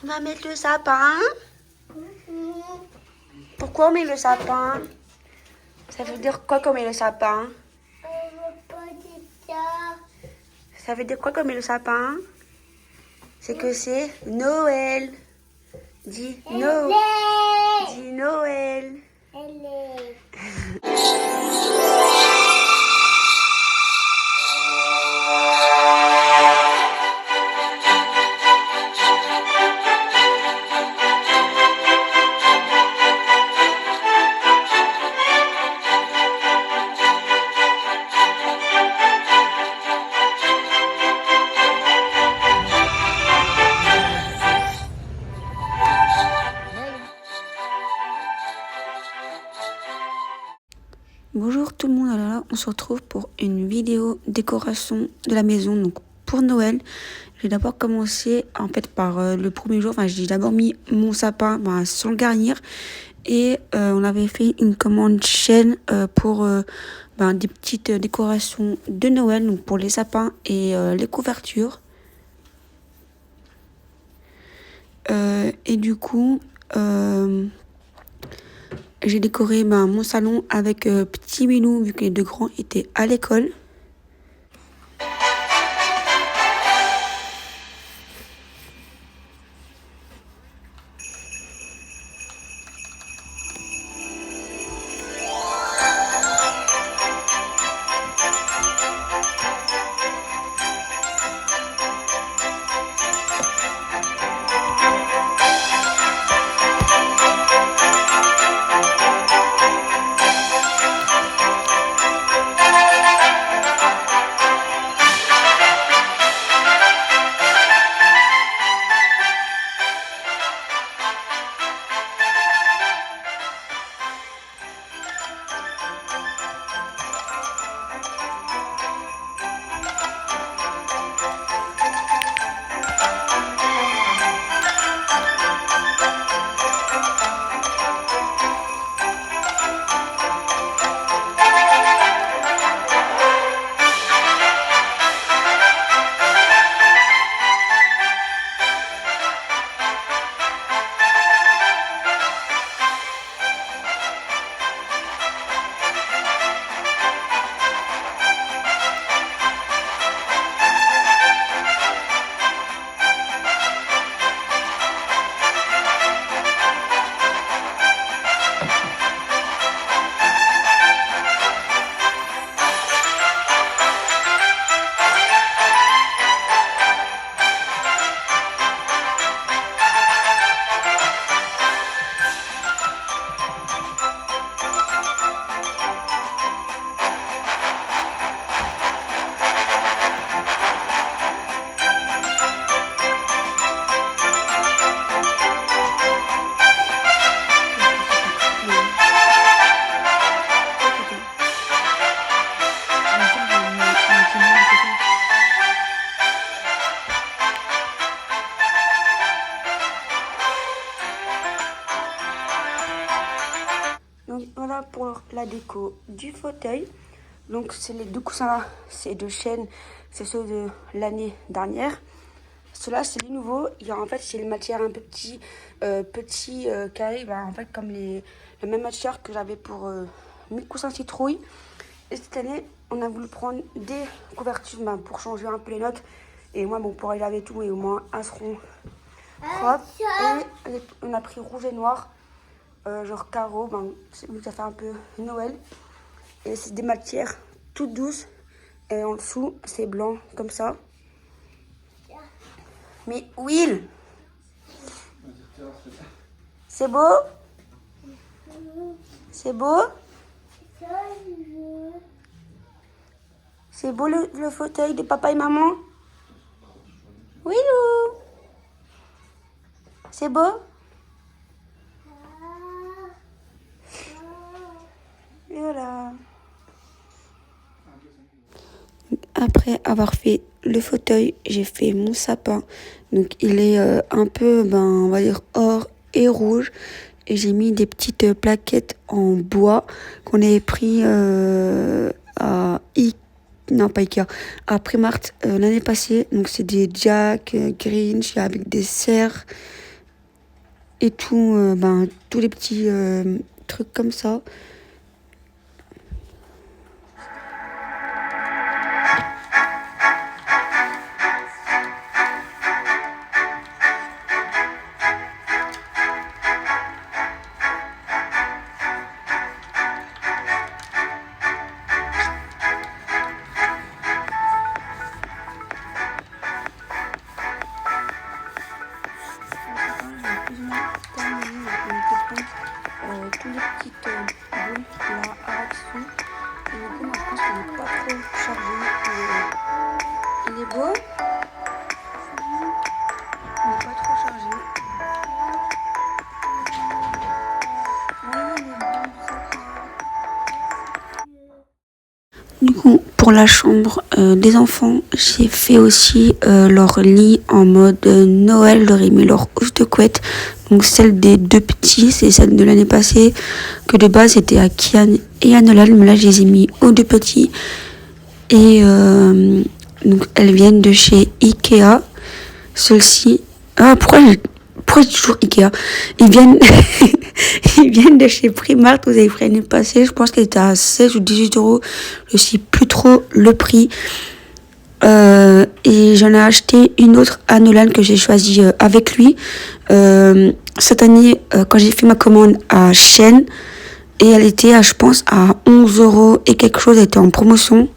On va mettre le sapin. Pourquoi on met le sapin? Ça veut dire quoi qu'on met le sapin? Ça veut dire quoi qu'on met le sapin? C'est que c'est Noël. Dis Noël. Dis Noël. Bonjour tout le monde, alors là on se retrouve pour une vidéo décoration de la maison. Donc pour Noël, j'ai d'abord commencé en fait par le premier jour, j'ai d'abord mis mon sapin sans le garnir et on avait fait une commande chaîne pour des petites décorations de Noël, donc pour les sapins et les couvertures. Et du coup, j'ai décoré mon salon avec petit Milou vu que les deux grands étaient à l'école. Donc voilà pour la déco du fauteuil. Donc c'est les deux coussins là, c'est de chêne, c'est ceux de l'année dernière. Ceux-là c'est les nouveaux. Il y a en fait c'est les matières un peu petit carré, en fait comme la même matière que j'avais pour mes coussins citrouille. Et cette année on a voulu prendre des couvertures pour changer un peu les notes. Et moi pour les laver tout et au moins elles seront propres. Et on a pris rouge et noir. Genre carreau, ça fait un peu Noël. Et c'est des matières toutes douces. Et en dessous, c'est blanc, comme ça. Mais Will, c'est beau? C'est beau? C'est beau le fauteuil de papa et maman? Willou, c'est beau? Et voilà. Après avoir fait le fauteuil, j'ai fait mon sapin. Donc il est un peu, on va dire or et rouge. Et j'ai mis des petites plaquettes en bois qu'on avait pris à Primark l'année passée. Donc c'est des Jack, Grinch avec des cerfs, et tout, tous les petits trucs comme ça. Tous les petites boules là à l'action. Et du coup, moi je pense qu'il n'est pas trop chargé. Il est beau, il n'est pas trop chargé. Oui, il est bon, du coup, pour la chambre des enfants, j'ai fait aussi leur lit en mode Noël. Je leur ai mis leur housse de couette. Donc celle des deux petits, c'est celle de l'année passée, que de base c'était à Kian et à Nolan, mais là je les ai mis aux deux petits. Et donc elles viennent de chez Ikea. Celles-ci. Ah, pourquoi je dis toujours Ikea? Ils viennent, ils viennent de chez Primark. Vous avez pris l'année passée. Je pense qu'elle était à 16 ou 18 euros. Je sais plus trop le prix. Et j'en ai acheté une autre à Nolan que j'ai choisie avec lui. Cette année, quand j'ai fait ma commande à Shein, et elle était, je pense, à 11 euros et quelque chose. Elle était en promotion.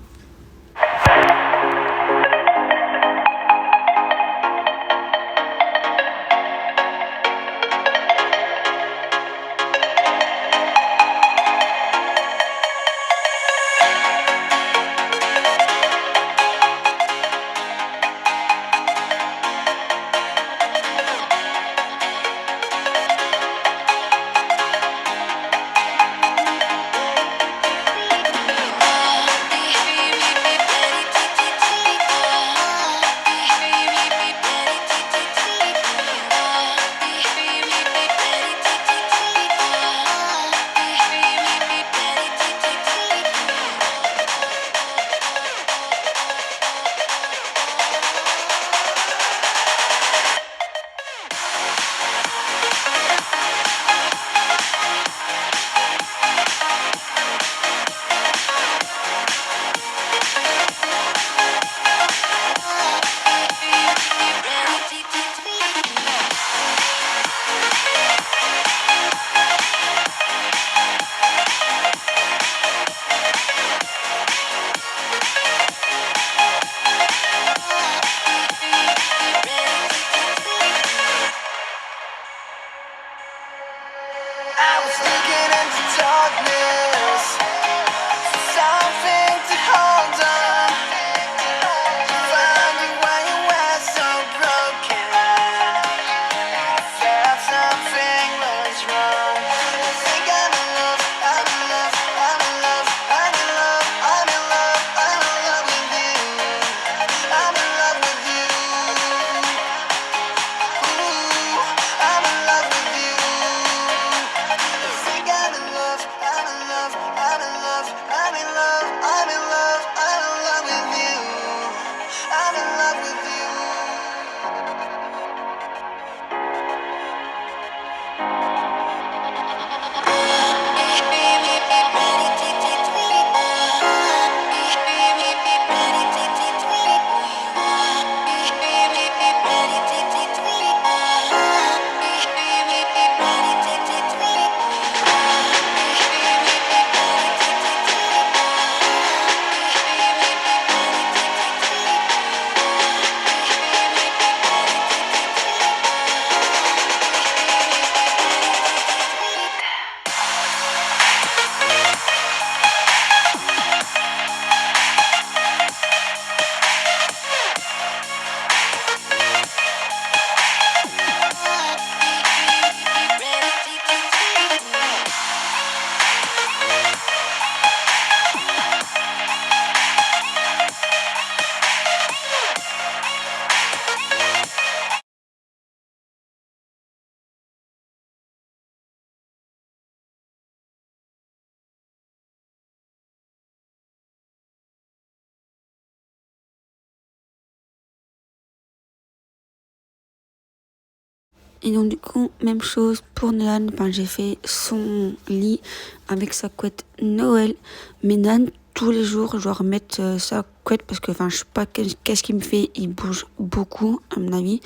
Et donc du coup, même chose pour Nolan, ben, j'ai fait son lit avec sa couette Noël. Mais Nan, tous les jours, je dois remettre sa couette parce que, enfin, je sais pas qu'est-ce qu'il me fait, il bouge beaucoup, à mon avis,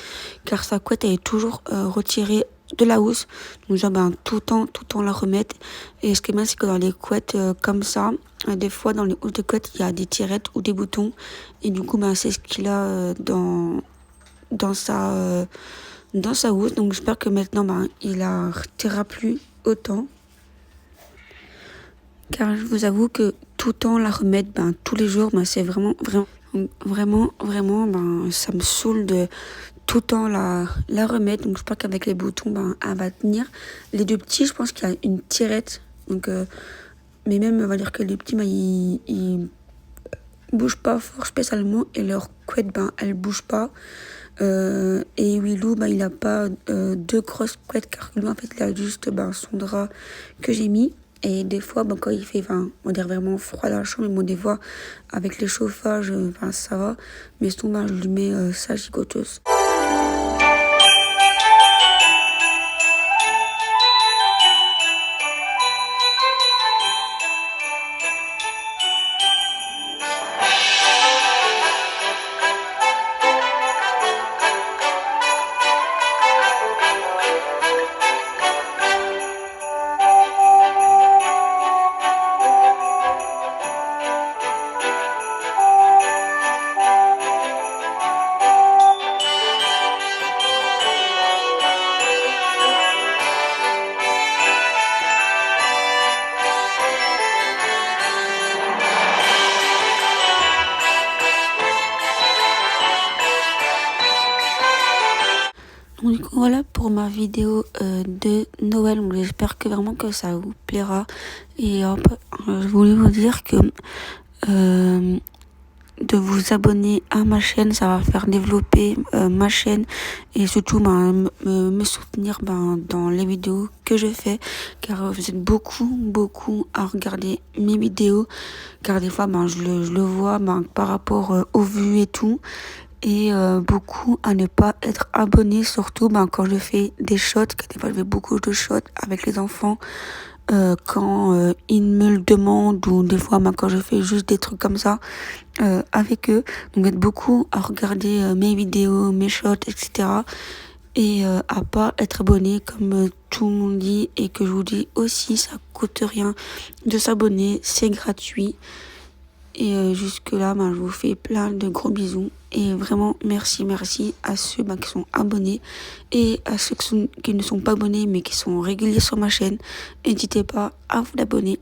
car sa couette, elle est toujours retirée de la housse. Donc, genre, ben, tout le temps la remettre. Et ce qui est bien, c'est que dans les couettes comme ça, des fois, dans les housses de couette, il y a des tirettes ou des boutons. Et du coup, ben, c'est ce qu'il a dans sa housse. Donc j'espère que maintenant ben, il la retirera plus autant. Car je vous avoue que tout le temps la remettre ben, tous les jours, ben, c'est vraiment ben, ça me saoule de tout le temps la remettre. Donc j'espère qu'avec les boutons ben, elle va tenir. Les deux petits, je pense qu'il y a une tirette. Donc, mais même on va dire que les petits ben, ils bougent pas fort spécialement et leur couette ben, elle bouge pas. Et Willou, bah, il a pas deux grosses couettes car lui, en fait, il a juste son drap que j'ai mis. Et des fois, quand il fait, on va dire vraiment froid dans la chambre, mais bon, des fois, avec les chauffages, ça va. Mais sinon, je lui mets sa gigoteuse. Donc voilà pour ma vidéo de Noël. Donc, j'espère que vraiment que ça vous plaira. Et je voulais vous dire que de vous abonner à ma chaîne, ça va faire développer ma chaîne et surtout me soutenir dans les vidéos que je fais, car vous êtes beaucoup à regarder mes vidéos, car des fois je le vois par rapport aux vues et tout, et beaucoup à ne pas être abonné, surtout quand je fais des shots, car des fois je fais beaucoup de shots avec les enfants quand ils me le demandent, ou des fois quand je fais juste des trucs comme ça avec eux. Donc être beaucoup à regarder mes vidéos, mes shots, etc. Et à pas être abonné comme tout le monde dit, et que je vous dis aussi, ça coûte rien de s'abonner, c'est gratuit. Et jusque là, je vous fais plein de gros bisous. Et vraiment, merci à ceux qui sont abonnés. Et à ceux qui ne sont pas abonnés, mais qui sont réguliers sur ma chaîne. N'hésitez pas à vous abonner.